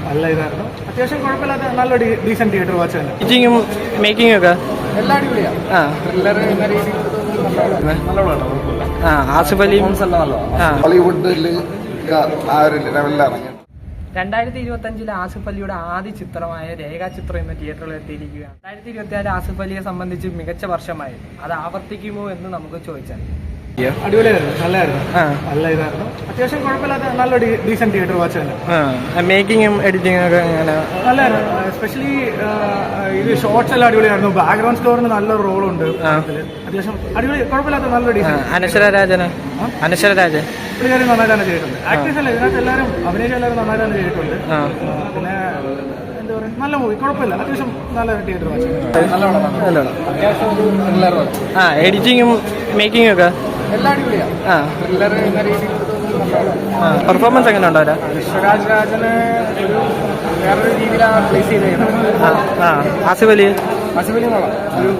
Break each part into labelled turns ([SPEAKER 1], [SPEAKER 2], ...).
[SPEAKER 1] നല്ല ഇതായിരുന്നു. അത്യാവശ്യം കുഴപ്പമില്ലാത്ത നല്ലൊരു ഡീസന്റ് തിയേറ്റർ വാച്ച് തന്നെ.
[SPEAKER 2] ടീച്ചിങ്ങും മേക്കിങ്ങും ഒക്കെ
[SPEAKER 1] എല്ലാം അടിപൊളിയാണ്.
[SPEAKER 2] ആസിഫ് അലിയും
[SPEAKER 3] ഹോളിവുഡിൽ ആ ഒരു ലെവലിലാണ്.
[SPEAKER 2] 2025 ആസിഫ് അലിയുടെ ആദ്യ ചിത്രമായ രേഖാചിത്രം എന്ന തിയേറ്ററിൽ എത്തിയിരിക്കുകയാണ്. 2026 ആസിഫ് അലിയെ സംബന്ധിച്ച് മികച്ച വർഷമായി. അത് ആവർത്തിക്കുമോ എന്ന് നമുക്ക് ചോദിച്ചാൽ.
[SPEAKER 1] അടിപൊളിയായിരുന്നു, നല്ല ഇതായിരുന്നു. അത്യാവശ്യം കുഴപ്പമില്ലാത്ത നല്ലൊരു ഡീസന്റ് തിയേറ്റർ വാച്ച് തന്നെ.
[SPEAKER 2] മേക്കിങ്ങും എഡിറ്റിംഗും ഒക്കെ എങ്ങനെ
[SPEAKER 1] നല്ലായിരുന്നു. എസ്പെഷ്യലി ഇത് ഷോർട്സ് എല്ലാം അടിപൊളിയായിരുന്നു. ബാക്ക്ഗ്രൗണ്ട് സ്കോറിന് നല്ലൊരു റോളുണ്ട്. അത്യാവശ്യം അടിപൊളി കുഴപ്പമില്ലാത്ത നല്ലൊരു ഡീസന്റ്.
[SPEAKER 2] അനശ്വര രാജൻ
[SPEAKER 1] പുള്ളിക്കാരി നന്നായിട്ടാണ് ചെയ്തിട്ടുണ്ട്. ആക്ടേഴ്സ് അല്ല ഇതിനകത്ത് എല്ലാവരും അഭിനയിച്ച എല്ലാവരും നന്നായിട്ടാണ് ചെയ്തിട്ടുണ്ട്. പിന്നെ എന്താ പറയുക, നല്ല മൂവി, കുഴപ്പമില്ല. അത്യാവശ്യം നല്ല തിയേറ്റർ വാച്ച്.
[SPEAKER 2] എഡിറ്റിംഗും മേക്കിങ്ങും ഒക്കെ
[SPEAKER 1] എല്ലാം അടിപൊളിയാണ്.
[SPEAKER 2] പെർഫോമൻസ് എങ്ങനെ ഉണ്ടാവില്ല?
[SPEAKER 1] വിശ്വരാജ് രാജന് ഒരു വേറൊരു രീതിയിലാണ് പ്ലേസ് ചെയ്തേക്കുന്നത്.
[SPEAKER 2] ആസിഫ് അലി
[SPEAKER 1] ഒരു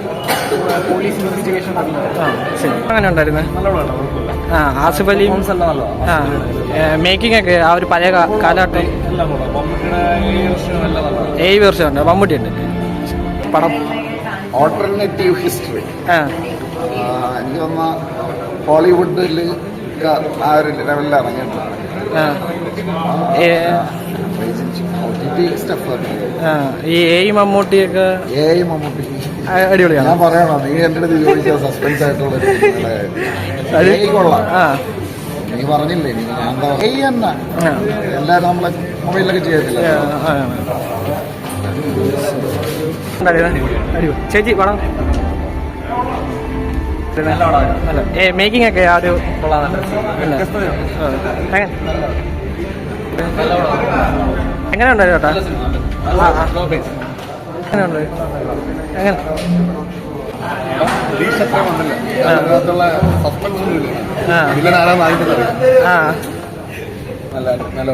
[SPEAKER 1] പോലീസ് ഇൻവെസ്റ്റിഗേഷൻ
[SPEAKER 2] ശരി. അങ്ങനെ ഉണ്ടായിരുന്നു. ആസിഫ് അലി മേക്കിംഗ് ഒക്കെ ആ ഒരു പഴയ കാലഘട്ടം 7 വർഷമുണ്ട്. മമ്മൂട്ടി ഉണ്ട്. പടം
[SPEAKER 3] ഓൾട്ടർനേറ്റീവ് ഹിസ്റ്ററി. എനിക്ക് തോന്നുന്ന ഹോളിവുഡിൽ ആ ഒരു ലെവലിൽ ഇറങ്ങിയിട്ടുണ്ട്.
[SPEAKER 2] ഈ മമ്മൂട്ടിയൊക്കെ അടിപൊളിയാണ്.
[SPEAKER 3] ഞാൻ പറയണോ, നീ എന്റെ അടുത്ത് ചോദിച്ചാൽ സസ്പെൻസ് ആയിട്ടുള്ള കൊള്ളാം. നീ പറഞ്ഞില്ലേ, ഞാൻ എല്ലാവരും നമ്മളെ മൊബൈലിലൊക്കെ ചെയ്യത്തില്ല.
[SPEAKER 2] ചേച്ചി പടം മേക്കിംഗ് ഒക്കെ ആ ഒരു എങ്ങനെ ഉണ്ടായിരുന്നു ചേട്ടാ? എങ്ങനെയുണ്ട്? എങ്ങനെ
[SPEAKER 3] നല്ല